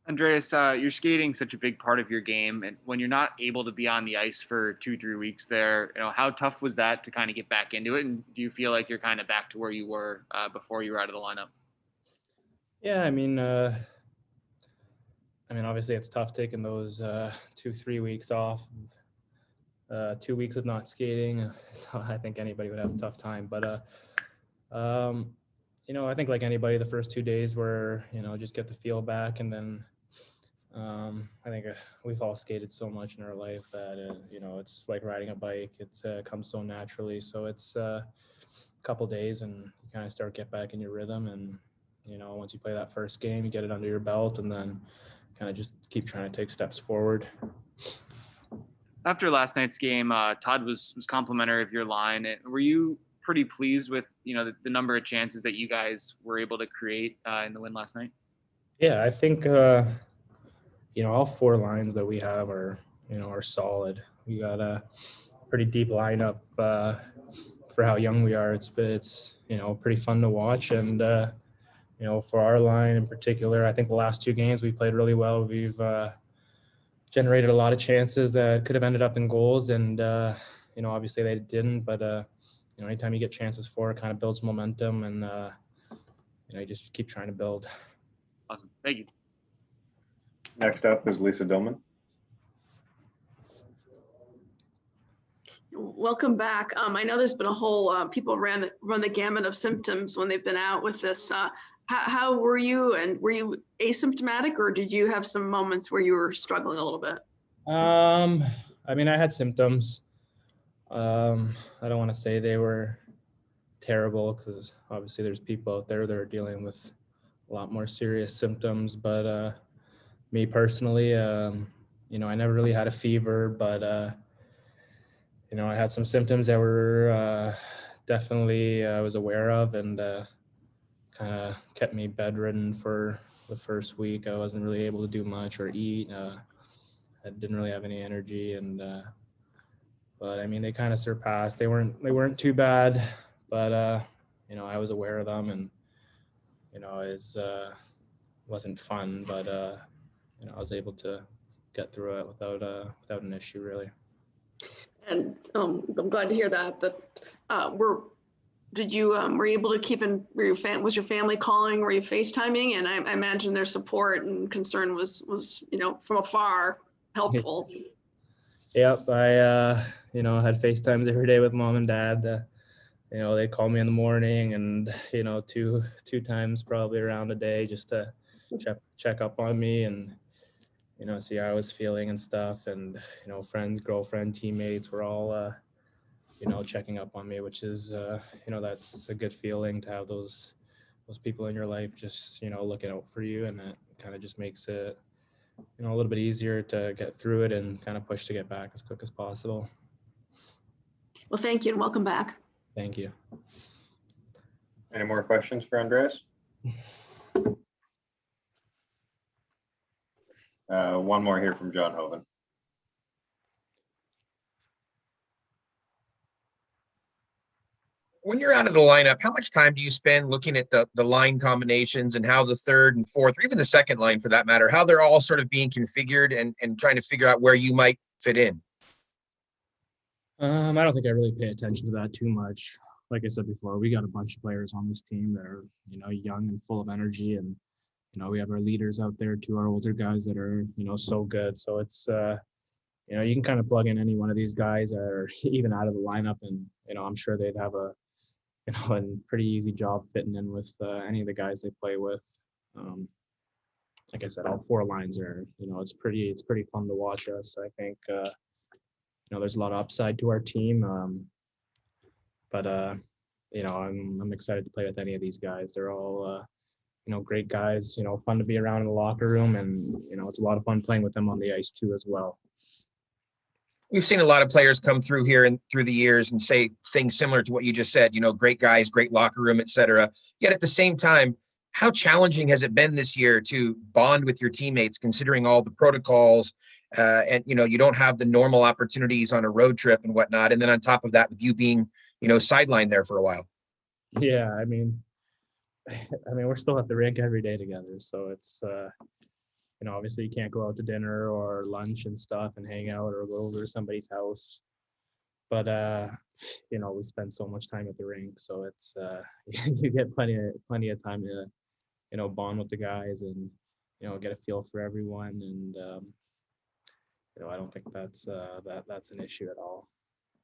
Andreas, you're skating such a big part of your game, and when you're not able to be on the ice for 2, 3 weeks there, how tough was that to kind of get back into it? And do you feel like you're kind of back to where you were before you were out of the lineup? Yeah, obviously it's tough taking those 2, 3 weeks off, 2 weeks of not skating. So I think anybody would have a tough time. But I think like anybody, the first 2 days were just get the feel back, and then I think we've all skated so much in our life that it's like riding a bike. It comes so naturally. So it's a couple days, and you kind of get back in your rhythm, and once you play that first game, you get it under your belt, and then kind of just keep trying to take steps forward. After last night's game, Todd was complimentary of your line. Were you pretty pleased with the number of chances that you guys were able to create in the win last night? Yeah, I think all four lines that we have are solid. We got a pretty deep lineup for how young we are. It's pretty fun to watch, and for our line in particular, I think the last two games we played really well. We've generated a lot of chances that could have ended up in goals, and obviously they didn't. But anytime you get chances for it, kind of builds momentum, and you just keep trying to build. Awesome, thank you. Next up is Lisa Dillman. Welcome back. I know there's been a whole people run the gamut of symptoms when they've been out with this. How were you? And were you asymptomatic, or did you have some moments where you were struggling a little bit? I had symptoms. I don't want to say they were terrible, because obviously there's people out there that are dealing with a lot more serious symptoms. But me personally, I never really had a fever, but I had some symptoms that were definitely I was aware of, and kind of kept me bedridden for the first week. I wasn't really able to do much or eat. I didn't really have any energy, and but they kind of surpassed. They weren't too bad, but I was aware of them, and it wasn't fun, but I was able to get through it without an issue, really. And I'm glad to hear that. Were you able to keep in? Was your family calling? Were you FaceTiming? And I imagine their support and concern was from afar helpful. Yep, I had FaceTimes every day with mom and dad. They call me in the morning, and two times probably around a day, just to check up on me and see how I was feeling and stuff. And friends, girlfriend, teammates were all checking up on me, which is that's a good feeling to have those people in your life just looking out for you, and that kind of just makes it a little bit easier to get through it and kind of push to get back as quick as possible. Well, thank you, and welcome back. Thank you. Any more questions for Andreas? One more here from John Hoven. When you're out of the lineup, how much time do you spend looking at the line combinations and how the third and fourth, or even the second line for that matter, how they're all sort of being configured and trying to figure out where you might fit in? I don't think I really pay attention to that too much. Like I said before, we got a bunch of players on this team that are, young and full of energy, and we have our leaders out there too, our older guys that are, so good. So it's, you can kind of plug in any one of these guys that are even out of the lineup, and I'm sure they'd have a pretty easy job fitting in with any of the guys they play with. Like I said, all four lines are, it's pretty fun to watch us. I think, there's a lot of upside to our team. But I'm excited to play with any of these guys. They're all, great guys, fun to be around in the locker room, and, it's a lot of fun playing with them on the ice too as well. We've seen a lot of players come through here and through the years and say things similar to what you just said, great guys, great locker room, et cetera. Yet at the same time, how challenging has it been this year to bond with your teammates, considering all the protocols and, you don't have the normal opportunities on a road trip and whatnot. And then on top of that, with you being, sidelined there for a while. Yeah. We're still at the rink every day together. So it's, you know, obviously you can't go out to dinner or lunch and stuff and hang out or go over to somebody's house. But you know, we spend so much time at the rink, so it's you get plenty of time to, you know, bond with the guys and, you know, get a feel for everyone. And you know, I don't think that's an issue at all.